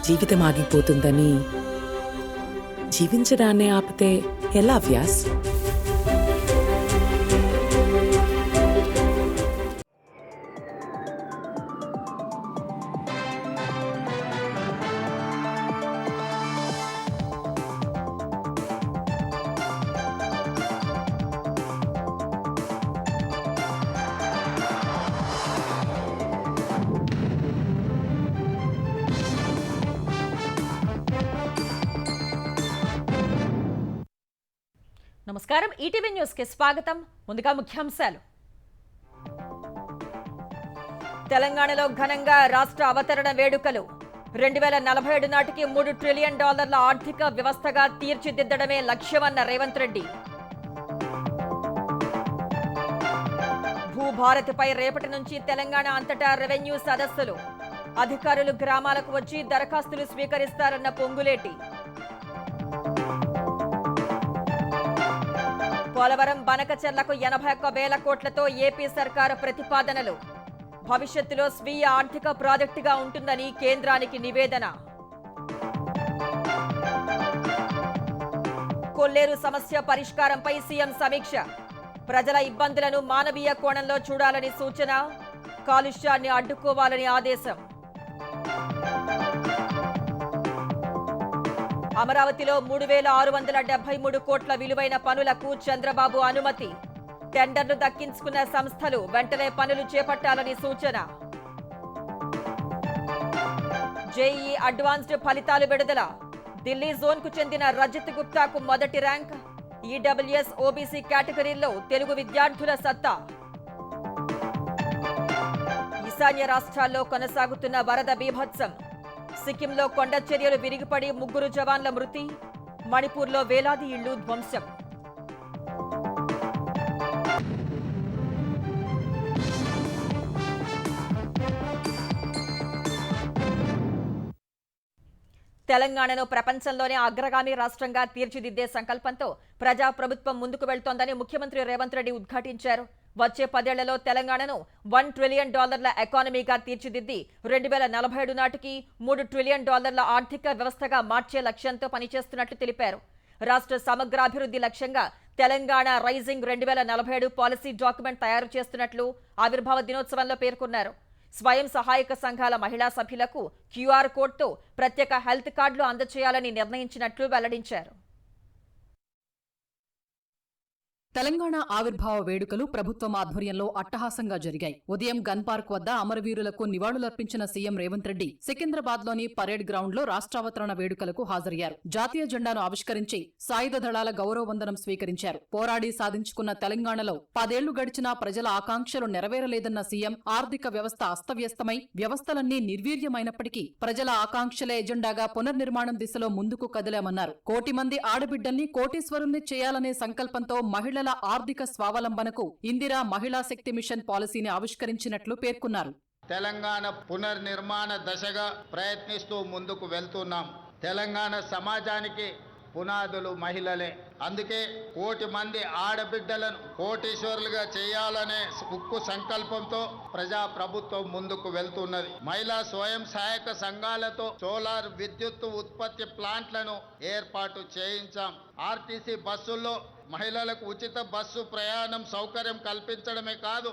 జీవితం ఆగిపోతుందని జీవించడాన్ని ఆపితే ఎలా వ్యాస్? నమస్కారం, ఈటీవీ న్యూస్ కి స్వాగతం. ముందుగా ముఖ్యాంశాలు. తెలంగాణలో ఘనంగా రాష్ట్ర అవతరణ వేడుకలు. 2047 నాటికి $3 ట్రిలియన్ ఆర్థిక వ్యవస్థగా తీర్చిదిద్దడమే లక్ష్యమన్న రేవంత్ రెడ్డి. భూభారతిపై రేపటి నుంచి తెలంగాణ అంతటా రెవెన్యూ సదస్సులు. అధికారులు గ్రామాలకు వచ్చి దరఖాస్తులు స్వీకరిస్తారన్న పొంగులేటి. పోలవరం బనకచెర్లకు 81,000 కోట్లతో ఏపీ సర్కారు ప్రతిపాదనలు. భవిష్యత్తులో స్వీయ ఆర్థిక ప్రాజెక్టుగా ఉంటుందని కేంద్రానికి నివేదన. కొల్లేరు సమస్య పరిష్కారంపై సీఎం సమీక్ష. ప్రజల ఇబ్బందులను మానవీయ కోణంలో చూడాలని సూచన. కాలుష్యాన్ని అడ్డుకోవాలని ఆదేశం. అమరావతిలో 3,673 కోట్ల విలువైన పనులకు చంద్రబాబు అనుమతి. టెండర్లు దక్కించుకున్న సంస్థలు వెంటనే పనులు చేపట్టాలని సూచన. జేఈఈ అడ్వాన్స్డ్ ఫలితాలు విడుదల. ఢిల్లీ జోన్కు చెందిన రజిత్ గుప్తాకు మొదటి ర్యాంక్. ఈడబ్ల్యూఎస్ ఓబీసీ కేటగిరీల్లో తెలుగు విద్యార్థుల సత్తా. ఈశాన్య రాష్ట్రాల్లో కొనసాగుతున్న వరద బీభత్సం. సిక్కింలో కొండ చర్యలు విరిగిపడి 3 జవాన్ల మృతి. మణిపూర్లో వేలాది ఇళ్లు ధ్వంసం. తెలంగాణను ప్రపంచంలోనే అగ్రగామి రాష్ట్రంగా తీర్చిదిద్దే సంకల్పంతో ప్రజా ప్రభుత్వం ముందుకు వెళ్తోందని ముఖ్యమంత్రి రేవంత్ రెడ్డి ఉద్ఘాటించారు. వచ్చే 10 ఏళ్లలో తెలంగాణను $1 ట్రిలియన్ ఎకానమీగా తీర్చిదిద్ది 2047 నాటికి $3 ట్రిలియన్ ఆర్థిక వ్యవస్థగా మార్చే లక్ష్యంతో పనిచేస్తున్నట్లు తెలిపారు. రాష్ట్ర సమగ్రాభివృద్ధి లక్ష్యంగా తెలంగాణ రైజింగ్ 2047 పాలసీ డాక్యుమెంట్ తయారు చేస్తున్నట్లు ఆవిర్భావ దినోత్సవంలో పేర్కొన్నారు. స్వయం సహాయక సంఘాల మహిళా సభ్యులకు క్యూఆర్ కోడ్తో ప్రత్యేక హెల్త్ కార్డులు అందజేయాలని నిర్ణయించినట్లు వెల్లడించారు. తెలంగాణ ఆవిర్భావ వేడుకలు ప్రభుత్వం ఆధ్వర్యంలో అట్టహాసంగా జరిగాయి. ఉదయం గన్ పార్క్ వద్ద అమరవీరులకు నివాళులర్పించిన సీఎం రేవంత్ రెడ్డి సికింద్రాబాద్లోని పరేడ్ గ్రౌండ్లో రాష్ట్రావతరణ వేడుకలకు హాజరయ్యారు. జాతీయ జెండాను ఆవిష్కరించి సాయుధ దళాల గౌరవ వందనం స్వీకరించారు. పోరాడి సాధించుకున్న తెలంగాణలో 10 ఏళ్లు గడిచినా ప్రజల ఆకాంక్షలు నెరవేరలేదన్న సీఎం ఆర్థిక వ్యవస్థ అస్తవ్యస్తమై వ్యవస్థలన్నీ నిర్వీర్యమైనప్పటికీ ప్రజల ఆకాంక్షల ఎజెండాగా పునర్నిర్మాణం దిశలో ముందుకు కదిలామన్నారు. 1 కోటి మంది ఆడబిడ్డల్ని కోటీశ్వరుల్ని చేయాలనే సంకల్పంతో మహిళల ఆర్థిక స్వావలంబనకు ఇందిరా మహిళా శక్తి మిషన్ పాలసీని ఆవిష్కరించినట్లు పేర్కొన్నారు. తెలంగాణ పునర్నిర్మాణ దశగా ప్రయత్నిస్తూ ముందుకు వెళ్తున్నాం. తెలంగాణ సమాజానికి పునాదులు మహిళలే. అందుకే 1 కోటి మంది ఆడబిడ్డలను కోటీశ్వరులుగా చేయాలనే ఉక్కు సంకల్పంతో ప్రజా ప్రభుత్వం ముందుకు వెళ్తున్నది. మహిళా స్వయం సహాయక సంఘాలతో సోలార్ విద్యుత్ ఉత్పత్తి ప్లాంట్లను ఏర్పాటు చేయించాం. ఆర్టీసీ బస్సుల్లో మహిళలకు ఉచిత బస్సు ప్రయాణం సౌకర్యం కల్పించడమే కాదు,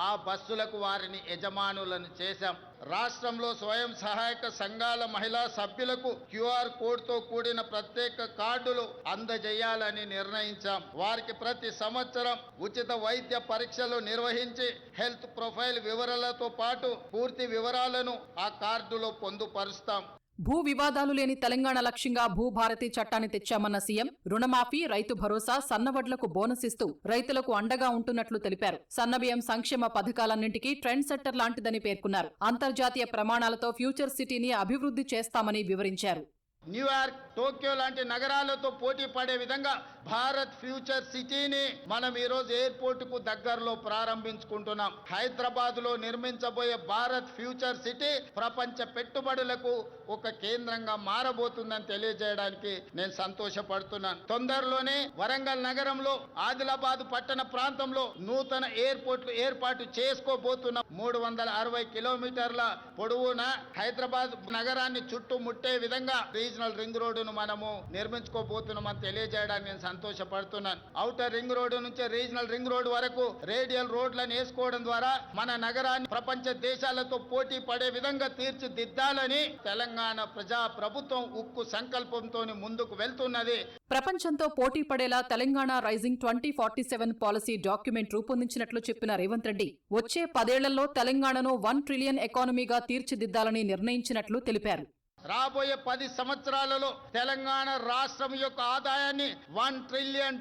ఆ బస్సులకు వారిని యజమానులను చేశాం. రాష్ట్రంలో స్వయం సహాయక సంఘాల మహిళా సభ్యులకు క్యూఆర్ కోడ్తో కూడిన ప్రత్యేక కార్డులు అందజేయాలని నిర్ణయించాం. వారికి ప్రతి సంవత్సరం ఉచిత వైద్య పరీక్షలు నిర్వహించి హెల్త్ ప్రొఫైల్ వివరాలతో పాటు పూర్తి వివరాలను ఆ కార్డులో పొందుపరుస్తాం. భూ వివాదాలు లేని తెలంగాణ లక్ష్యంగా భూభారతి చట్టాన్ని తెచ్చామన్న సీఎం రుణమాఫీ, రైతు భరోసా, సన్నవడ్లకు బోనస్ ఇస్తూ రైతులకు అండగా ఉంటున్నట్లు తెలిపారు. సన్నబియ్యం సంక్షేమ పథకాలన్నింటికీ ట్రెండ్ సెట్టర్ లాంటిదని పేర్కొన్నారు. అంతర్జాతీయ ప్రమాణాలతో ఫ్యూచర్ సిటీని అభివృద్ధి చేస్తామని వివరించారు. న్యూయార్క్, టోక్యో లాంటి నగరాలతో పోటీ పడే విధంగా భారత్ ఫ్యూచర్ సిటీని మనం ఈరోజు ఎయిర్పోర్ట్ కు దగ్గరలో ప్రారంభించుకుంటున్నాం. హైదరాబాద్ లో నిర్మించబోయే భారత్ ఫ్యూచర్ సిటీ ప్రపంచ పెట్టుబడులకు ఒక కేంద్రంగా మారబోతుందని తెలియజేయడానికి నేను సంతోషపడుతున్నాను. తొందరలోనే వరంగల్ నగరంలో ఆదిలాబాద్ పట్టణ ప్రాంతంలో నూతన ఎయిర్పోర్ట్లు ఏర్పాటు చేసుకోబోతున్నాం. 360 కిలోమీటర్ల పొడవున హైదరాబాద్ నగరాన్ని చుట్టుముట్టే విధంగా రీజనల్ రింగ్ రోడ్డును మనము నిర్మించుకోబోతున్నామని తెలియజేయడానికి నేను సంతోషపడుతున్నాను. ఔటర్ రింగ్ రోడ్డు నుంచి రీజనల్ రింగ్ రోడ్డు వరకు రేడియల్ రోడ్లను వేసుకోవడం ద్వారా మన నగరాన్ని ప్రపంచ దేశాలతో పోటీ పడే విధంగా తీర్చిదిద్దాలని తెలంగాణ ప్రజా ప్రభుత్వం ఉక్కు సంకల్పంతో ముందుకు వెళ్తున్నది. ప్రపంచంతో పోటీ పడేలా తెలంగాణ రైజింగ్ 2047 పాలసీ డాక్యుమెంట్ రూపొందించినట్లు చెప్పిన రేవంత్ రెడ్డి వచ్చే 10 ఏళ్లలో తెలంగాణను 1 ట్రిలియన్ ఎకానమీగా తీర్చిదిద్దాలని నిర్ణయించినట్లు తెలిపారు. రాబోయే 10 సంవత్సరాలలో తెలంగాణ రాష్ట్రం యొక్క ఆదాయాన్ని $1 ట్రిలియన్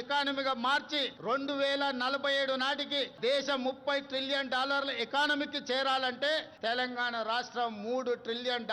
ఎకానమీగా మార్చి 2047 నాటికి దేశం $30 ట్రిలియన్ ఎకానమీకి చేరాలంటే తెలంగాణ రాష్ట్రం $3 ట్రిలియన్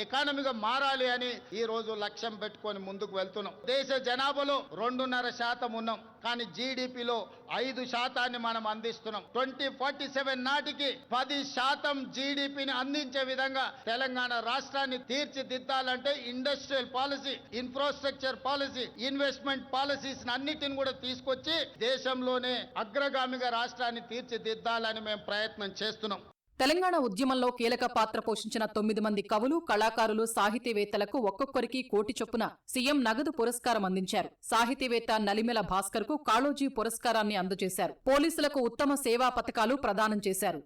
ఎకానమీగా మారాలి అని ఈ రోజు లక్ష్యం పెట్టుకొని ముందుకు వెళ్తున్నాం. దేశ జనాభాలో 2.5% ఉన్నాం, కానీ జీడిపిలో 5% మనం అందిస్తున్నాం. 2047 నాటికి 10% జీడిపిని అందించే విధంగా తెలంగాణ రాష్ట్రాన్ని తీర్చిదిద్దాలంటే industrial policy, infrastructure policy, investment policies అన్నిటిని కూడా తీసుకొచ్చి దేశంలోనే అగ్రగామిగా రాష్ట్రాన్ని తీర్చిదిద్దాలని మేము ప్రయత్నం చేస్తున్నాం. తెలంగాణ ఉద్యమంలో కీలక పాత్ర పోషించిన 9 మంది కవులు, కళాకారులు, సాహితీవేత్తలకు ఒక్కొక్కరికి కోటి చొప్పున సీఎం నగదు పురస్కారం అందించారు. సాహితీవేత్త నలిమెల భాస్కర్ కు కాళోజీ పురస్కారాన్ని అందజేశారు. పోలీసులకు ఉత్తమ సేవా పతకాలు ప్రదానం చేశారు.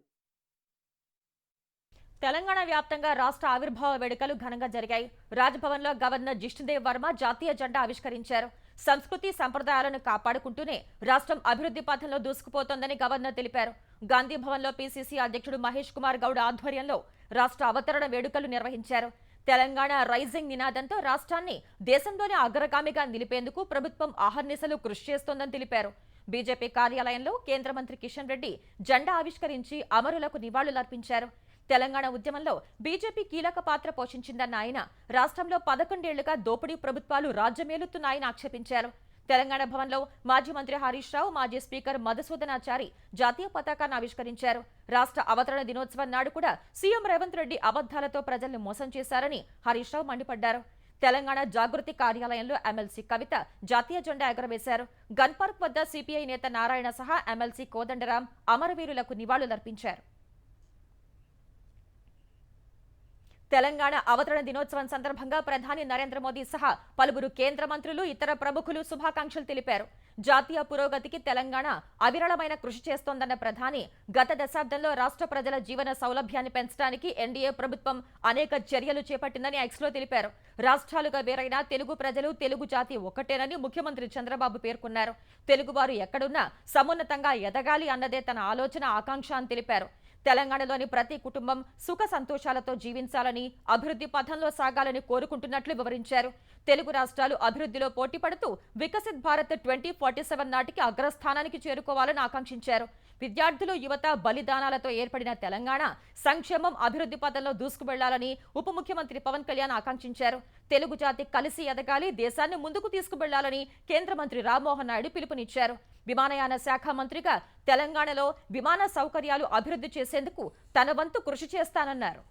తెలంగాణ వ్యాప్తంగా రాష్ట్ర ఆవిర్భావ వేడుకలు ఘనంగా జరిగాయి. రాజ్భవన్లో గవర్నర్ జిష్ణుదేవ్ వర్మ జాతీయ జెండా ఆవిష్కరించారు. సంస్కృతి సంప్రదాయాలను కాపాడుకుంటూనే రాష్ట్రం అభివృద్ధి పథంలో దూసుకుపోతోందని గవర్నర్ తెలిపారు. గాంధీ భవన్లో పీసీసీ అధ్యక్షుడు మహేష్ కుమార్ గౌడ్ ఆధ్వర్యంలో రాష్ట్ర అవతరణ వేడుకలు నిర్వహించారు. తెలంగాణ రైజింగ్ నినాదంతో రాష్ట్రాన్ని దేశంలోనే అగ్రగామిగా నిలిపేందుకు ప్రభుత్వం అహర్నిశలు కృషి చేస్తోందని తెలిపారు. బీజేపీ కార్యాలయంలో కేంద్ర మంత్రి కిషన్ రెడ్డి జెండా ఆవిష్కరించి అమరులకు నివాళులర్పించారు. తెలంగాణ ఉద్యమంలో బీజేపీ కీలక పాత్ర పోషించిందన్న ఆయన రాష్ట్రంలో 11 ఏళ్లుగా దోపిడీ ప్రభుత్వాలు రాజ్యమేలుతున్నాయని ఆక్షేపించారు. తెలంగాణ భవన్లో మాజీ మంత్రి హరీష్ రావు, మాజీ స్పీకర్ మధుసూదనాచారి జాతీయ పతాకాన్ని ఆవిష్కరించారు. రాష్ట్ర అవతరణ దినోత్సవం నాడు కూడా సీఎం రేవంత్ రెడ్డి అబద్దాలతో ప్రజల్ని మోసం చేశారని హరీష్ రావు మండిపడ్డారు. తెలంగాణ జాగృతి కార్యాలయంలో ఎమ్మెల్సీ కవిత జాతీయ జెండా ఎగరవేశారు. గన్ పార్క్ వద్ద సిపిఐ నేత నారాయణ సహా ఎమ్మెల్సీ కోదండరాం అమరవీరులకు నివాళులర్పించారు. తెలంగాణ అవతరణ దినోత్సవం సందర్భంగా ప్రధాని నరేంద్ర మోదీ సహా పలువురు కేంద్ర మంత్రులు, ఇతర ప్రముఖులు శుభాకాంక్షలు తెలిపారు. జాతీయ పురోగతికి తెలంగాణ అవిరళమైన కృషి చేస్తోందన్న ప్రధాని గత దశాబ్దంలో రాష్ట్ర ప్రజల జీవన సౌలభ్యాన్ని పెంచడానికి ఎన్డీఏ ప్రభుత్వం అనేక చర్యలు చేపట్టిందని ఎక్స్లో తెలిపారు. రాష్ట్రాలుగా వేరైనా తెలుగు ప్రజలు, తెలుగు జాతి ఒక్కటేనని ముఖ్యమంత్రి చంద్రబాబు పేర్కొన్నారు. తెలుగువారు ఎక్కడున్నా సమున్నతంగా ఎదగాలి అన్నదే తన ఆలోచన, ఆకాంక్ష అని తెలిపారు. తెలంగాణలోని ప్రతి కుటుంబం సుఖ సంతోషాలతో జీవించాలని, అభివృద్ధి పథంలో సాగాలని కోరుకుంటున్నట్లు వివరించారు. తెలుగు రాష్ట్రాలు అభివృద్ధిలో పోటీ పడుతూ వికసిత్ భారత్ 2047 నాటికి అగ్రస్థానానికి చేరుకోవాలని ఆకాంక్షించారు. విద్యార్థులు, యువత బలిదానాలతో ఏర్పడిన తెలంగాణ సంక్షేమం, అభివృద్ధి పథంలో దూసుకువెళ్లాలని ఉప ముఖ్యమంత్రి పవన్ కళ్యాణ్ ఆకాంక్షించారు. తెలుగు జాతి కలిసి ఎదగాలి, దేశాన్ని ముందుకు తీసుకువెళ్లాలని కేంద్ర మంత్రి రామ్మోహన్ నాయుడు పిలుపునిచ్చారు. విమానయాన శాఖ మంత్రిగా తెలంగాణలో విమాన సౌకర్యాలు అభివృద్ధి చేసేందుకు తన వంతు కృషి చేస్తానన్నారు.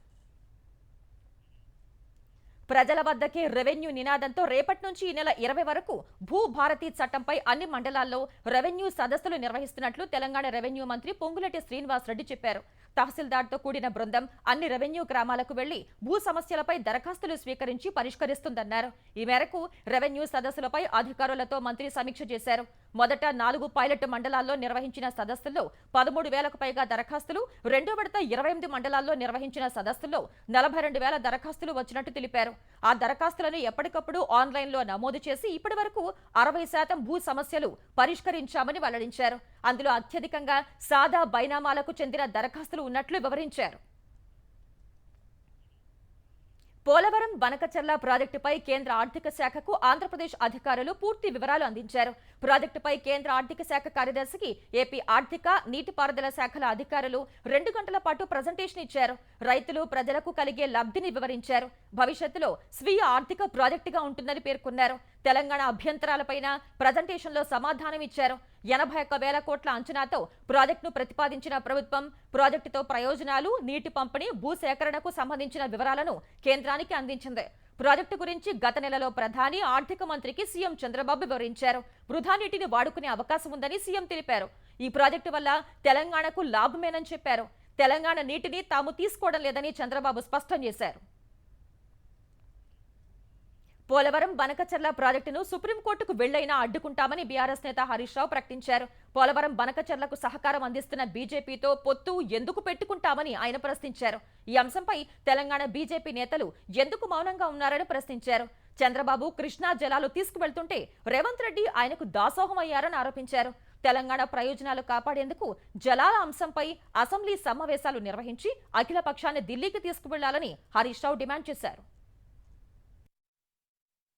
ప్రజల వద్దకే రెవెన్యూ నినాదంతో రేపటి నుంచి ఈ నెల 20 వరకు భూభారతి చట్టంపై అన్ని మండలాల్లో రెవెన్యూ సదస్సులు నిర్వహిస్తున్నట్లు తెలంగాణ రెవెన్యూ మంత్రి పొంగులేటి శ్రీనివాస్ రెడ్డి చెప్పారు. తహసీల్దార్తో కూడిన బృందం అన్ని రెవెన్యూ గ్రామాలకు వెళ్లి భూ సమస్యలపై దరఖాస్తులు స్వీకరించి పరిష్కరిస్తుందన్నారు. ఈ మేరకు రెవెన్యూ సదస్సులపై అధికారులతో మంత్రి సమీక్ష చేశారు. మొదట 4 పైలట్ మండలాల్లో నిర్వహించిన సదస్సుల్లో 13,000కు పైగా దరఖాస్తులు, రెండో విడత 28 మండలాల్లో నిర్వహించిన సదస్సుల్లో 42,000 దరఖాస్తులు వచ్చినట్టు తెలిపారు. ఆ దరఖాస్తులను ఎప్పటికప్పుడు ఆన్లైన్లో నమోదు చేసి ఇప్పటి వరకు 60% భూ సమస్యలు పరిష్కరించామని వెల్లడించారు. అందులో అత్యధికంగా సాదా బైనామాలకు చెందిన దరఖాస్తులు ఉన్నట్లు వివరించారు. పోలవరం బనకచర్ల ప్రాజెక్టుపై కేంద్ర ఆర్థిక శాఖకు ఆంధ్రప్రదేశ్ అధికారులు పూర్తి వివరాలు అందించారు. ప్రాజెక్టుపై కేంద్ర ఆర్థిక శాఖ కార్యదర్శికి ఏపీ ఆర్థిక, నీటిపారుదల శాఖల అధికారులు 2 గంటల పాటు ప్రజెంటేషన్ ఇచ్చారు. రైతులు, ప్రజలకు కలిగే లబ్ధిని వివరించారు. భవిష్యత్తులో స్వీయ ఆర్థిక ప్రాజెక్టుగా ఉంటుందని పేర్కొన్నారు. తెలంగాణ అభ్యంతరాలపైన ప్రజెంటేషన్లో సమాధానం ఇచ్చారు. 81,000 కోట్ల అంచనాతో ప్రాజెక్టును ప్రతిపాదించిన ప్రభుత్వం ప్రాజెక్టుతో ప్రయోజనాలు, నీటి పంపిణీ, భూసేకరణకు సంబంధించిన వివరాలను కేంద్రానికి అందించింది. ప్రాజెక్టు గురించి గత నెలలో ప్రధాని, ఆర్థిక మంత్రికి సీఎం చంద్రబాబు వివరించారు. వృధా నీటిని వాడుకునే అవకాశం ఉందని సీఎం తెలిపారు. ఈ ప్రాజెక్టు వల్ల తెలంగాణకు లాభమేనని చెప్పారు. తెలంగాణ నీటిని తాము తీసుకోవడం లేదని చంద్రబాబు స్పష్టం చేశారు. పోలవరం బనకచెర్ల ప్రాజెక్టును సుప్రీంకోర్టుకు వెళ్లైనా అడ్డుకుంటామని బీఆర్ఎస్ నేత హరీష్ రావు ప్రకటించారు. పోలవరం బనకచెర్లకు సహకారం అందిస్తున్న బీజేపీతో పొత్తు ఎందుకు పెట్టుకుంటామని ఆయన ప్రశ్నించారు. ఈ అంశంపై తెలంగాణ బీజేపీ నేతలు ఎందుకు మౌనంగా ఉన్నారని ప్రశ్నించారు. చంద్రబాబు కృష్ణా జలాలు తీసుకువెళ్తుంటే రేవంత్ రెడ్డి ఆయనకు దాసోహం అయ్యారని ఆరోపించారు. తెలంగాణ ప్రయోజనాలు కాపాడేందుకు జలాల అంశంపై అసెంబ్లీ సమావేశాలు నిర్వహించి అఖిల పక్షాన్ని ఢిల్లీకి తీసుకువెళ్లాలని హరీష్ రావు డిమాండ్ చేశారు.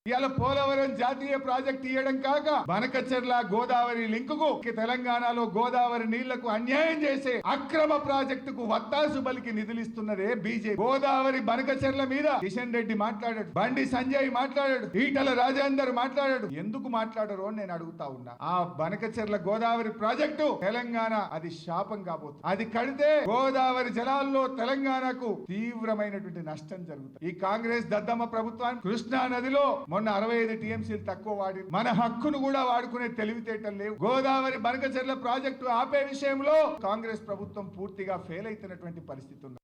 ఇవాళ పోలవరం జాతీయ ప్రాజెక్ట్ ఇవ్వడం కాక బనకచెర్ల గోదావరి లింకుకు తెలంగాణలో గోదావరి నీళ్లకు అన్యాయం చేసే అక్రమ ప్రాజెక్టుకు వత్తాసు బలికి నిధులిస్తున్నదే బీజేపీ. గోదావరి బనకచెర్ల మీద కిషన్ రెడ్డి మాట్లాడాడు, బండి సంజయ్ మాట్లాడాడు, ఈటల రాజేందర్ మాట్లాడాడు. ఎందుకు మాట్లాడరు అని నేను అడుగుతా ఉన్నా. ఆ బనకచెర్ల గోదావరి ప్రాజెక్టు తెలంగాణ అది శాపం కాబోతుంది. అది కడితే గోదావరి జలాల్లో తెలంగాణకు తీవ్రమైనటువంటి నష్టం జరుగుతుంది. ఈ కాంగ్రెస్ దద్దమ్మ ప్రభుత్వాన్ని కృష్ణా నదిలో మొన్న 65 టీఎంసీలు తక్కువ వాడి మన హక్కును కూడా వాడుకునే తెలివితేటలు లేవు. గోదావరి బనకచెర్ల ప్రాజెక్టు ఆపే విషయంలో కాంగ్రెస్ ప్రభుత్వం పూర్తిగా ఫెయిల్ అవుతున్నటువంటి పరిస్థితి ఉంది.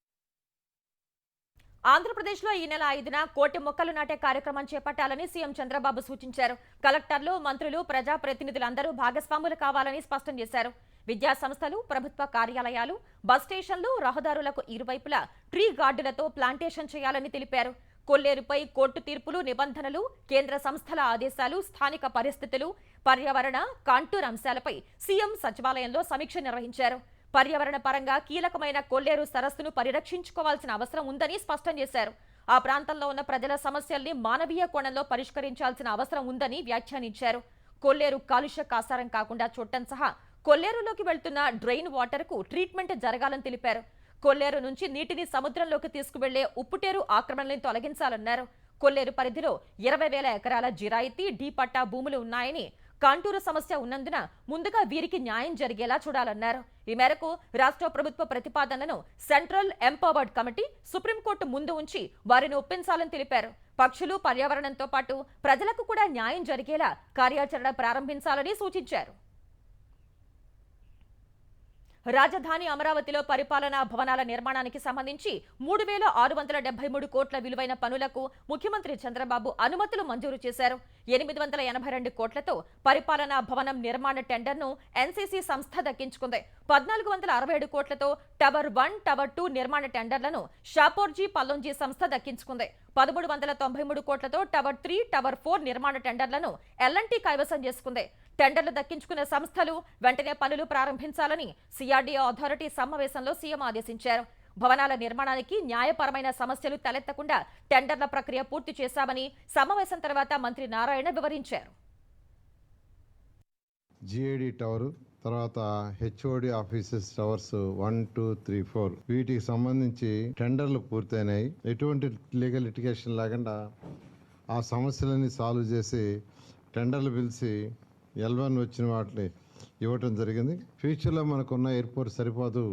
ఆంధ్రప్రదేశ్లో ఈ నెల 5న కోటి మొక్కలు నాటే కార్యక్రమం చేపట్టాలని సీఎం చంద్రబాబు సూచించారు. కలెక్టర్లు, మంత్రులు, ప్రజాప్రతినిధులందరూ భాగస్వాములు కావాలని స్పష్టం చేశారు. విద్యా సంస్థలు, ప్రభుత్వ కార్యాలయాలు, బస్ స్టేషన్లు, రహదారులకు ఇరువైపులా ట్రీ గార్డులతో ప్లాంటేషన్ చేయాలని తెలిపారు. కొల్లేరుపై కోర్టు తీర్పులు, నిబంధనలు, కేంద్ర సంస్థల ఆదేశాలు, స్థానిక పరిస్థితులు, పర్యావరణ, కాంటూర్ అంశాలపై సీఎం సచివాలయంలో సమీక్ష నిర్వహించారు. పర్యావరణ పరంగా కీలకమైన కొల్లేరు సరస్సును పరిరక్షించుకోవాల్సిన అవసరం ఉందని స్పష్టం చేశారు. ఆ ప్రాంతంలో ఉన్న ప్రజల సమస్యల్ని మానవీయ కోణంలో పరిష్కరించాల్సిన అవసరం ఉందని వ్యాఖ్యానించారు. కొల్లేరు కాలుష్య కాసారం కాకుండా చూడటం సహా కొల్లేరులోకి వెళ్తున్న డ్రైన్ వాటర్ కు ట్రీట్మెంట్ జరగాలని తెలిపారు. కొల్లేరు నుంచి నీటిని సముద్రంలోకి తీసుకువెళ్లే ఉప్పుటేరు ఆక్రమణలను తొలగించాలన్నారు. కొల్లేరు పరిధిలో 20,000 ఎకరాల జిరాయితీ, డీ పట్టా భూములు ఉన్నాయని, కాంటూరు సమస్య ఉన్నందున ముందుగా వీరికి న్యాయం జరిగేలా చూడాలన్నారు. ఈ మేరకు రాష్ట్ర ప్రభుత్వ ప్రతిపాదనలను సెంట్రల్ ఎంపవర్డ్ కమిటీ సుప్రీంకోర్టు ముందు ఉంచి వారిని ఒప్పించాలని తెలిపారు. పక్షులు, పర్యావరణంతో పాటు ప్రజలకు కూడా న్యాయం జరిగేలా కార్యాచరణ ప్రారంభించాలని సూచించారు. రాజధాని అమరావతిలో పరిపాలనా భవనాల నిర్మాణానికి సంబంధించి 3,673 కోట్ల విలువైన పనులకు ముఖ్యమంత్రి చంద్రబాబు అనుమతులు మంజూరు చేశారు. 882 కోట్లతో పరిపాలనా భవనం నిర్మాణ టెండర్ను ఎన్సీసీ సంస్థ దక్కించుకుంది. 1,467 కోట్లతో టవర్ 1, టవర్ 2 నిర్మాణ టెండర్లను షాపోర్జీ పల్లోంజీ సంస్థ దక్కించుకుంది. 1,393 కోట్లతో టవర్ 3, టవర్ 4 నిర్మాణ టెండర్లను ఎల్ఎన్టీ కైవసం చేసుకుంది. టెండర్లు దక్కించుకున్న సంస్థలు వెంటనే పనులు ప్రారంభించాలని సిఆర్డీఏ అథారిటీ సమావేశంలో సీఎం ఆదేశించారు. భవనాల నిర్మాణానికి న్యాయపరమైన సమస్యలు తలెత్తకుండా టెండర్ల ప్రక్రియ పూర్తి చేశామని సమావేశం తర్వాత మంత్రి నారాయణ వివరించారు. జిఐడి టవర్, తర్వాత హెచ్ఓడి ఆఫీసెస్ టవర్స్ 1, 2, 3, 4 వీటికి సంబంధించి టెండర్లు పూర్తయినాయి. ఎటువంటి లీగల్ లిటిగేషన్ లేకుండా ఆ సమస్యలన్నీ సాల్వ్ చేసి టెండర్లు పిలిచి L1 వచ్చిన వాటిని ఇవ్వటం జరిగింది. ఫ్యూచర్లో మనకున్న ఎయిర్పోర్ట్ సరిపోదు,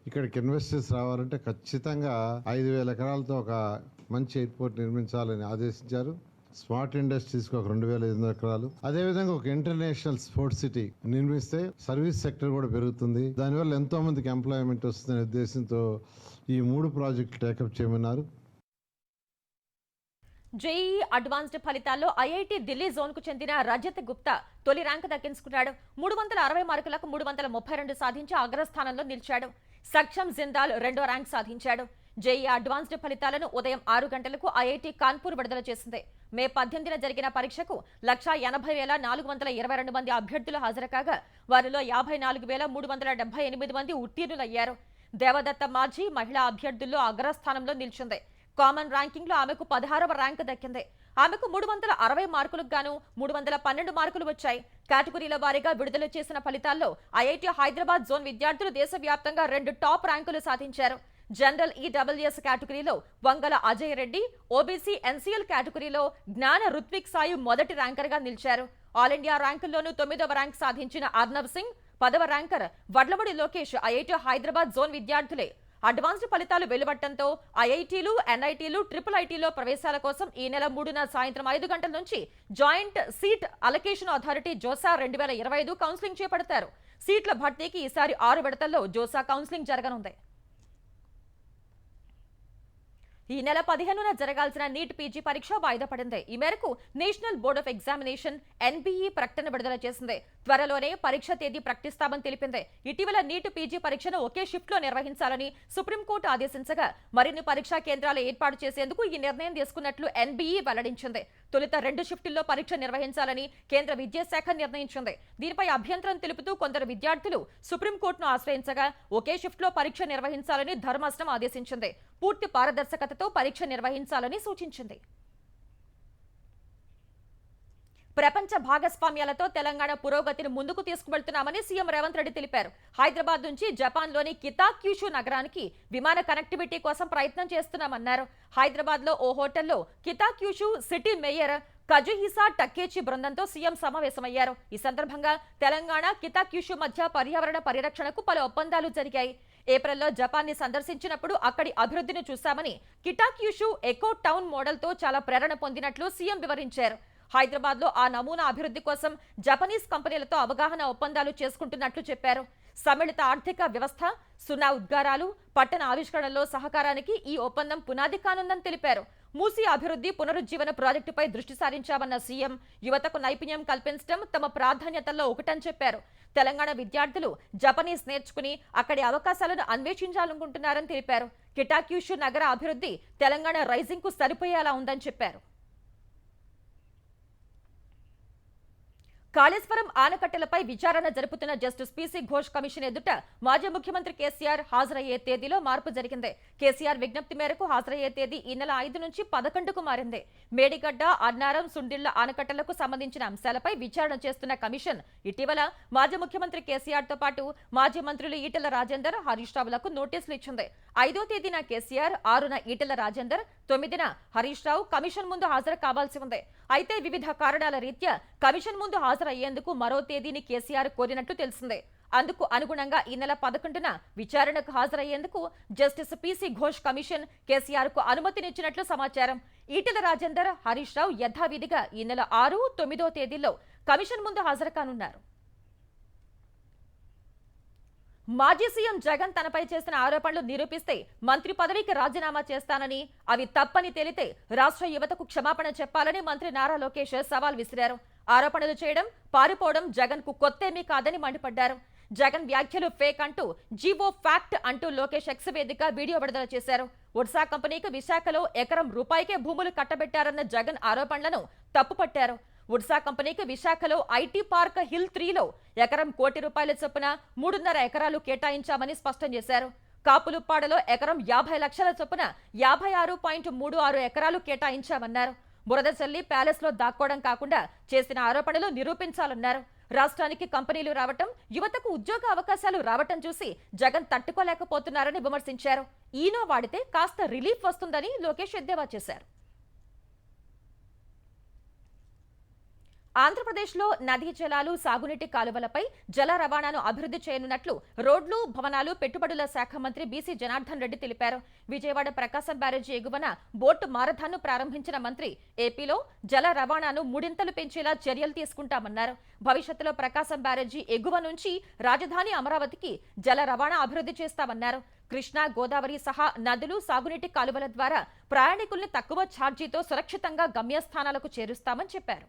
ఇక్కడికి ఇన్వెస్టర్స్ రావాలంటే ఖచ్చితంగా 5,000 ఎకరాలతో ఒక మంచి ఎయిర్పోర్ట్ నిర్మించాలని ఆదేశించారు. స్మార్ట్ ఇండస్ట్రీస్కి ఒక 2,500 ఎకరాలు, అదేవిధంగా ఒక ఇంటర్నేషనల్ స్పోర్ట్స్ సిటీ నిర్మిస్తే సర్వీస్ సెక్టర్ కూడా పెరుగుతుంది. దానివల్ల ఎంతో మందికి ఎంప్లాయ్మెంట్ వస్తుందనే ఉద్దేశంతో ఈ 3 ప్రాజెక్టులు టేకప్ చేయమన్నారు. జేఈ అడ్వాన్స్డ్ ఫలితాల్లో ఐఐటి ఢిల్లీ జోన్ కు చెందిన రజత్ గుప్తా తొలి ర్యాంకు దక్కించుకున్నాడు. 360 మార్కులకు 332 సాధించి అగ్రస్థానంలో నిలిచాడు. సక్షం జిందాల్ రెండో ర్యాంక్ సాధించాడు. జేఈ అడ్వాన్స్డ్ ఫలితాలను ఉదయం 6 గంటలకు ఐఐటి కాన్పూర్ విడుదల చేసింది. మే 18న జరిగిన పరీక్షకు 1,80,422 మంది అభ్యర్థులు హాజరు కాగా వారిలో 54,378 మంది ఉత్తీర్ణులయ్యారు. దేవదత్త మాజీ మహిళా అభ్యర్థుల్లో అగ్రస్థానంలో నిలిచింది. కామన్ ర్యాంకింగ్ లో ఆమెకు 16వ ర్యాంకు దక్కింది. ఆమెకు 360 మార్కులకు గాను 312 మార్కులు వచ్చాయి. కేటగిరీల వారీగా విడుదల చేసిన ఫలితాల్లో ఐఐటి హైదరాబాద్ జోన్ విద్యార్థులు దేశవ్యాప్తంగా 2 టాప్ ర్యాంకులు సాధించారు. జనరల్ ఈడబ్ల్యూఎస్ కేటగిరీలో వంగల అజయ్ రెడ్డి, ఓబీసీ ఎన్సీఎల్ కేటగిరీలో జ్ఞాన రుత్విక్ సాయి మొదటి ర్యాంకర్గా నిలిచారు. ఆల్ ఇండియా ర్యాంకుల్లోనూ 9వ ర్యాంక్ సాధించిన అర్నబ్ సింగ్, 10వ ranker Vadlamudi Lokesh IIT Hyderabad zone విద్యార్థులే. అడ్వాన్స్డ్ ఫలితాలు వెలువడటంతో ఐఐటీలు, ఎన్ఐటీలు, ట్రిపుల్ ఐటీలో ప్రవేశాల కోసం ఈ నెల 3న సాయంత్రం 5 గంటల నుంచి joint seat allocation authority JoSAA 2025 counselling చేపడతారు. సీట్ల భర్తీకి ఈసారి 6 విడతల్లో జోసా కౌన్సిలింగ్ జరగనుంది. ఈ నెల 15న జరగాల్సిన నీట్ పీజీ పరీక్ష వాయిదా పడింది. ఈ మేరకు national board of examination NBE ప్రకటన విడుదల చేసింది. త్వరలోనే పరీక్ష తేదీ ప్రకటిస్తామని తెలిపింది. ఇటీవల నీట్ పీజీ పరీక్షను ఒకే షిఫ్ట్ లో నిర్వహించాలని సుప్రీంకోర్టు ఆదేశించగా మరిన్ని పరీక్షా కేంద్రాలు ఏర్పాటు చేసేందుకు ఈ నిర్ణయం తీసుకున్నట్లు ఎన్బీఈ వెల్లడించింది. తొలుత 2 షిఫ్టుల్లో పరీక్ష నిర్వహించాలని కేంద్ర విద్యాశాఖ నిర్ణయించింది. దీనిపై అభ్యంతరం తెలుపుతూ కొందరు విద్యార్థులు సుప్రీంకోర్టును ఆశ్రయించగా ఒకే షిఫ్ట్లో పరీక్ష నిర్వహించాలని ధర్మాసనం ఆదేశించింది. పూర్తి పారదర్శకతతో పరీక్ష నిర్వహించాలని సూచించింది. ప్రపంచ భాగస్వామ్యాలతో తెలంగాణ పురోగతిని ముందుకు తీసుకువెళ్తున్నామని సీఎం రేవంత్ రెడ్డి తెలిపారు. హైదరాబాద్ నుంచి జపాన్లోని కితాక్యూషు నగరానికి విమాన కనెక్టివిటీ కోసం ప్రయత్నం చేస్తున్నామన్నారు. హైదరాబాద్ లో ఓ హోటల్లో కితాక్యూషు సిటీ మేయర్ కజుహిసా టక్కేచి బృందంతో సీఎం సమావేశమయ్యారు. ఈ సందర్భంగా తెలంగాణ, కితాక్యూషు మధ్య పర్యావరణ పరిరక్షణకు పలు ఒప్పందాలు జరిగాయి. ఏప్రిల్లో జపాన్ ని సందర్శించినప్పుడు అక్కడి అభివృద్ధిని చూశామని, కిటాక్యూషు ఎకో టౌన్ మోడల్తో చాలా ప్రేరణ పొందినట్లు సీఎం వివరించారు. హైదరాబాద్ లో ఆ నమూనా అభివృద్ధి కోసం జపనీస్ కంపెనీలతో అవగాహన ఒప్పందాలు చేసుకుంటున్నట్లు చెప్పారు. సమ్మిళిత ఆర్థిక వ్యవస్థ, 0 ఉద్గారాలు, పట్టణ ఆవిష్కరణలో సహకారానికి ఈ ఒప్పందం పునాది కానుందని తెలిపారు. మూసీ అభివృద్ధి పునరుజ్జీవన ప్రాజెక్టుపై దృష్టి సారించామన్న సీఎం యువతకు నైపుణ్యం కల్పించడం తమ ప్రాధాన్యతల్లో ఒకటని చెప్పారు. తెలంగాణ విద్యార్థులు జపనీస్ నేర్చుకుని అక్కడి అవకాశాలను అన్వేషించాలనుకుంటున్నారని తెలిపారు. కిటాక్యూషు నగర అభివృద్ధి తెలంగాణ రైజింగ్ కు సరిపోయేలా ఉందని చెప్పారు. కాళేశ్వరం ఆనకట్టలపై విచారణ జరుపుతున్న జస్టిస్ పీసీ ఘోష్ కమిషన్ ఎదుట మాజీ ముఖ్యమంత్రి కేసీఆర్ హాజరయ్యే తేదీలో మార్పు జరిగింది. కేసీఆర్ విజ్ఞప్తి మేరకు హాజరయ్యే తేదీ ఈ నెల 5 నుంచి 11కు మారింది. మేడిగడ్డ, అన్నారం, సుండిళ్ల ఆనకట్టలకు సంబంధించిన అంశాలపై విచారణ చేస్తున్న కమిషన్ ఇటీవల మాజీ ముఖ్యమంత్రి కేసీఆర్ తో పాటు మాజీ మంత్రులు ఈటెల రాజేందర్, హరీష్ రావులకు నోటీసులు ఇచ్చింది. 5వ తేదీన కేసీఆర్, 6న ఈటెల రాజేందర్, 9న హరీష్ రావు కమిషన్ ముందు హాజరు కావాల్సి ఉంది. అయితే వివిధ కారణాల రీత్యా కమిషన్ ముందు హాజరయ్యేందుకు మరో తేదీని కేసీఆర్ కోరినట్లు తెలిసిందే. అందుకు అనుగుణంగా ఈ నెల 11న విచారణకు హాజరయ్యేందుకు justice PC Ghosh commission KCR కు అనుమతినిచ్చినట్లు సమాచారం. ఈటెల రాజేందర్, హరీష్ రావు యథావిధిగా ఈ నెల 6, 9వ తేదీల్లో కమిషన్ ముందు హాజరు కానున్నారు. మాజీ సీఎం జగన్ తనపై చేసిన ఆరోపణలు నిరూపిస్తే మంత్రి పదవికి రాజీనామా చేస్తానని, అవి తప్పని తేలితే రాష్ట్ర యువతకు క్షమాపణ చెప్పాలని మంత్రి నారా లోకేష్ సవాల్ విసిరారు. ఆరోపణలు చేయడం, పారిపోవడం జగన్ కు కొత్తేమీ కాదని మండిపడ్డారు. జగన్ వ్యాఖ్యలు ఫేక్ అంటూ జీవో ఫ్యాక్ట్ అంటూ లోకేష్ ఎక్స్ వేదిక వీడియో విడుదల చేశారు. ఒడిశా కంపెనీకి విశాఖలో ఎకరం రూపాయికే భూములు కట్టబెట్టారన్న జగన్ ఆరోపణలను తప్పుపట్టారు. ఒడిశా కంపెనీకి విశాఖలో ఐటీ పార్క్ హిల్ 3లో ఎకరం ₹1 కోటి చొప్పున 3.5 ఎకరాలు కేటాయించామని స్పష్టం చేశారు. కాపులుప్పాడలో ఎకరం 50 లక్షల చొప్పున 56.36 ఎకరాలు కేటాయించామన్నారు. బురద చల్లి ప్యాలెస్ లో దాక్కోవడం కాకుండా చేసిన ఆరోపణలు నిరూపించాలన్నారు. రాష్ట్రానికి కంపెనీలు రావటం, యువతకు ఉద్యోగ అవకాశాలు రావటం చూసి జగన్ తట్టుకోలేకపోతున్నారని విమర్శించారు. ఈనో వాడితే కాస్త రిలీఫ్ వస్తుందని లోకేష్ ఎద్దేవా చేశారు. ఆంధ్రప్రదేశ్లో నదీ జలాలు, సాగునీటి కాలువలపై జల రవాణాను అభివృద్ధి చేయనున్నట్లు రోడ్లు, భవనాలు, పెట్టుబడుల శాఖ మంత్రి బీసీ జనార్దన్ రెడ్డి తెలిపారు. విజయవాడ ప్రకాశం బ్యారేజీ ఎగువన బోటు మారథాన్ను ప్రారంభించిన మంత్రి ఏపీలో జల రవాణాను 3 పెంచేలా చర్యలు తీసుకుంటామన్నారు. భవిష్యత్తులో ప్రకాశం బ్యారేజీ ఎగువ నుంచి రాజధాని అమరావతికి జల రవాణా అభివృద్ధి చేస్తామన్నారు. కృష్ణా, గోదావరి సహా నదులు, సాగునీటి కాలువల ద్వారా ప్రయాణికుల్ని తక్కువ ఛార్జీతో సురక్షితంగా గమ్యస్థానాలకు చేరుస్తామని చెప్పారు.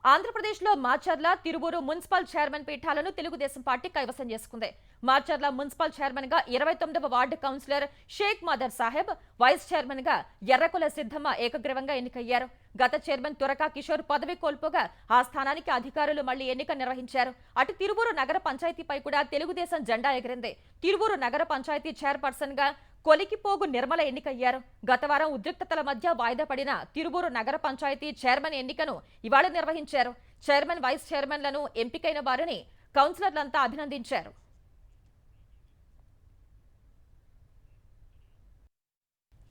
ఆంధ్రప్రదేశ్లో మాచర్ల, తిరువూరు మున్సిపల్ చైర్మన్ పీఠాలను తెలుగుదేశం పార్టీ కైవసం చేసుకుంది. మాచర్ల మున్సిపల్ చైర్మన్ గా 29వ ward councillor Sheikh Madar Saheb, vice chairman గా ఎర్రకుల సిద్ధమ్మ ఏకగ్రీవంగా ఎన్నికయ్యారు. గత చైర్మన్ తురకా కిషోర్ పదవి కోల్పోగా ఆ స్థానానికి అధికారులు మళ్లీ ఎన్నిక నిర్వహించారు. అటు తిరువూరు నగర పంచాయతీపై కూడా తెలుగుదేశం జెండా ఎగిరింది. తిరువూరు నగర పంచాయతీ చైర్పర్సన్ గా కొలికిపోగు నిర్మల ఎన్నికయ్యారు. గత వారం ఉద్రిక్తతల మధ్య వాయిదా పడిన తిరువూరు నగర పంచాయతీ చైర్మన్ ఎన్నికను ఇవాళ నిర్వహించారు. చైర్మన్, వైస్ చైర్మన్లను ఎంపికైన వారిని కౌన్సిలర్లంతా అభినందించారు.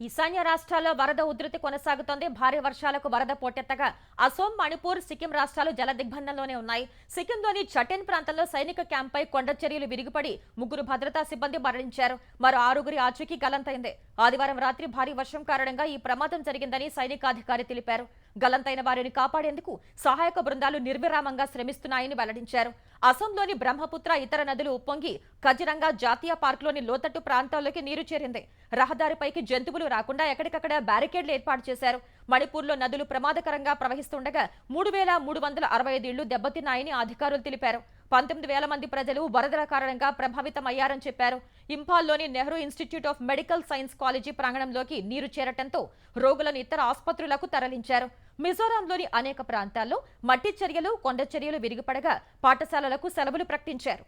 ఈశాన్య రాష్ట్రాల్లో వరద ఉధృతి కొనసాగుతోంది. భారీ వర్షాలకు వరద పోటెత్తగా అసోం, మణిపూర్, సిక్కిం రాష్ట్రాలు జల దిగ్బంధంలోనే ఉన్నాయి. సిక్కింలోని చటెన్ ప్రాంతంలో సైనిక క్యాంపై కొండ చర్యలు విరిగిపడి 3 భద్రతా సిబ్బంది మరణించారు. మరో 6 ఆచూకీ గల్లంతైంది. ఆదివారం రాత్రి భారీ వర్షం కారణంగా ఈ ప్రమాదం జరిగిందని సైనికాధికారి తెలిపారు. గల్లంతైన వారిని కాపాడేందుకు సహాయక బృందాలు నిర్విరామంగా శ్రమిస్తున్నాయని వెల్లడించారు. అసోంలోని బ్రహ్మపుత్ర ఇతర నదులు ఉప్పొంగి కజిరంగా జాతీయ పార్కులోని లోతట్టు ప్రాంతాల్లోకి నీరు చేరింది. రహదారిపైకి జంతువులు రాకుండా ఎక్కడికక్కడ బ్యారికేడ్లు ఏర్పాటు చేశారు. మణిపూర్లో నదులు ప్రమాదకరంగా ప్రవహిస్తుండగా 3,365 ఇళ్లు దెబ్బతిన్నాయని అధికారులు తెలిపారు. 19,000 మంది ప్రజలు వరదల కారణంగా ప్రభావితమయ్యారని చెప్పారు. ఇంఫాల్లోని Nehru institute of medical science college ప్రాంగణంలోకి నీరు చేరటంతో రోగులను ఇతర ఆసుపత్రులకు తరలించారు. మిజోరాంలోని అనేక ప్రాంతాల్లో మట్టి చర్యలు, కొండ చర్యలు విరిగిపడగా పాఠశాలలకు సెలవులు ప్రకటించారు.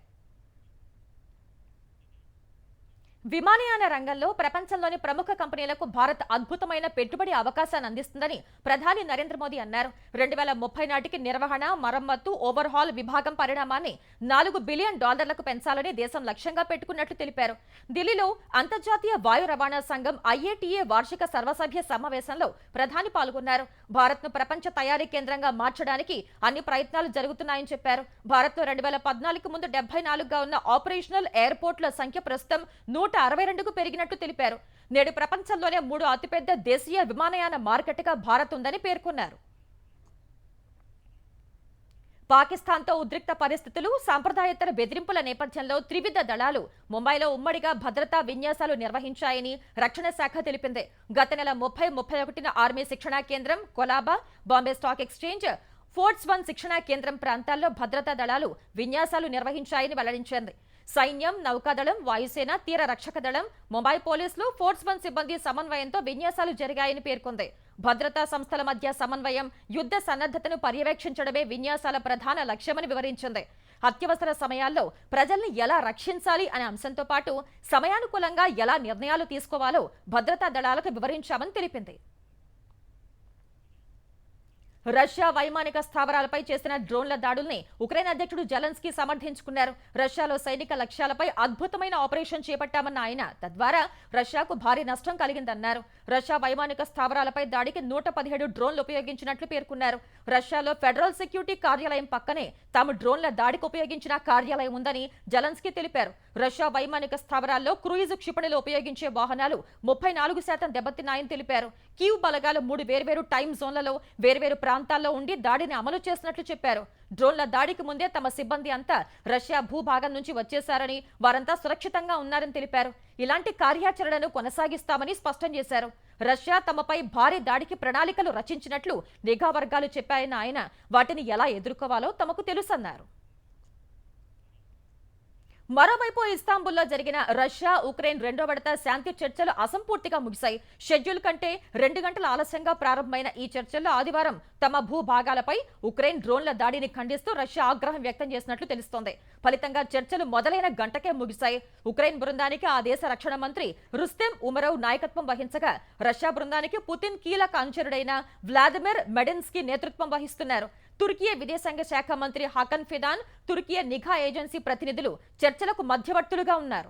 విమానయాన రంగంలో ప్రపంచంలోని ప్రముఖ కంపెనీలకు భారత్ అద్భుతమైన పెట్టుబడి అవకాశాన్ని అందిస్తుందని ప్రధాని నరేంద్ర మోదీ అన్నారు. 2030 నాటికి నిర్వహణ, మరమ్మత్తు, ఓవర్హాల్ విభాగం పరిణామాన్ని $4 బిలియన్ పెంచాలని దేశం లక్ష్యంగా పెట్టుకున్నట్లు తెలిపారు. ఢిల్లీలో అంతర్జాతీయ వాయు రవాణా సంఘం IATA వార్షిక సర్వసభ్య సమావేశంలో ప్రధాని పాల్గొన్నారు. భారత్ను ప్రపంచ తయారీ కేంద్రంగా మార్చడానికి అన్ని ప్రయత్నాలు జరుగుతున్నాయని చెప్పారు. భారత్లో 2014 ముందు 74గా ఉన్న ఆపరేషనల్ ఎయిర్పోర్ట్ల సంఖ్య ప్రస్తుతం 162కు పెరిగినట్లు తెలిపారు. నేడు ప్రపంచంలోనే 3వ అతిపెద్ద దేశీయ విమానయాన మార్కెట్గా భారత్ ఉందని పేర్కొన్నారు. పాకిస్తాన్తో ఉద్రిక్త పరిస్థితులు, సాంప్రదాయేతర బెదిరింపుల నేపథ్యంలో త్రివిధ దళాలు ముంబైలో ఉమ్మడిగా భద్రతా విన్యాసాలు నిర్వహించాయని రక్షణ శాఖ తెలిపింది. గత నెల 30-31న ఆర్మీ శిక్షణా కేంద్రం, Colaba, Bombay stock exchange, forts 1 శిక్షణా కేంద్రం ప్రాంతాల్లో భద్రతా దళాలు విన్యాసాలు నిర్వహించాయని వెల్లడించింది. సైన్యం, నౌకాదళం, వాయుసేన, తీర రక్షక దళం, ముంబై పోలీసులు, ఫోర్ట్స్ 1 సిబ్బంది సమన్వయంతో విన్యాసాలు జరిగాయని పేర్కొంది. భద్రతా సంస్థల మధ్య సమన్వయం, యుద్ధ సన్నద్ధతను పర్యవేక్షించడమే విన్యాసాల ప్రధాన లక్ష్యమని వివరించింది. అత్యవసర సమయాల్లో ప్రజల్ని ఎలా రక్షించాలి అనే అంశంతో పాటు సమయానుకూలంగా ఎలా నిర్ణయాలు తీసుకోవాలో భద్రతా దళాలకు వివరించామని తెలిపింది. రష్యా వైమానిక స్థావరాలపై చేసిన డ్రోన్ల దాడుల్ని ఉక్రెయిన్ అధ్యక్షుడు జెలెన్స్కీ సమర్థించుకున్నారు. రష్యాలో సైనిక లక్ష్యాలపై అద్భుతమైన ఆపరేషన్ చేపట్టామన్న ఆయన తద్వారా రష్యాకు భారీ నష్టం కలిగిందన్నారు. రష్యా వైమానిక స్థావరాలపై దాడికి 117 డ్రోన్లు ఉపయోగించినట్లు పేర్కొన్నారు. రష్యాలో ఫెడరల్ సెక్యూరిటీ కార్యాలయం పక్కనే తాము డ్రోన్ల దాడికి ఉపయోగించిన కార్యాలయం ఉందని జెలెన్స్కీ తెలిపారు. రష్యా వైమానిక స్థావరాల్లో క్రూయిజ్ క్షిపణులు ఉపయోగించే వాహనాలు 34% దెబ్బతిన్నాయని తెలిపారు. కీవ్ బలగాలు 3 వేర్వేరు టైం జోన్లలో వేర్వేరు ప్రాంతాల్లో ఉండి దాడిని అమలు చేసినట్లు చెప్పారు. డ్రోన్ల దాడికి ముందే తమ సిబ్బంది అంతా రష్యా భూభాగం నుంచి వచ్చేశారని, వారంతా సురక్షితంగా ఉన్నారని తెలిపారు. ఇలాంటి కార్యాచరణను కొనసాగిస్తామని స్పష్టం చేశారు. రష్యా తమపై భారీ దాడికి ప్రణాళికలు రచించినట్లు నిఘా వర్గాలు చెప్పాయన్న ఆయన వాటిని ఎలా ఎదుర్కోవాలో తమకు తెలుసన్నారు. మరోవైపు ఇస్తాంబుల్లో జరిగిన రష్యా, ఉక్రెయిన్ 2వ విడత శాంతి చర్చలు అసంపూర్తిగా ముగిశాయి. షెడ్యూల్ కంటే 2 గంటల ఆలస్యంగా ప్రారంభమైన ఈ చర్చల్లో ఆదివారం తమ భూభాగాలపై ఉక్రెయిన్ డ్రోన్ల దాడిని ఖండిస్తూ రష్యా ఆగ్రహం వ్యక్తం చేసినట్లు తెలుస్తోంది. ఫలితంగా చర్చలు మొదలైన గంటకే ముగిశాయి. ఉక్రెయిన్ బృందానికి ఆ దేశ రక్షణ మంత్రి రుస్తెం ఉమరోవ్ నాయకత్వం వహించగా, రష్యా బృందానికి పుతిన్ కీలక అనుచరుడైన వ్లాదిమిర్ మెడిన్స్కీ నేతృత్వం వహిస్తున్నారు. తుర్కీ విదేశాంగ శాఖ మంత్రి హాకన్ ఫిదాన్, తుర్కీ నిఘా ఏజెన్సీ ప్రతినిధులు చర్చలకు మధ్యవర్తులుగా ఉన్నారు.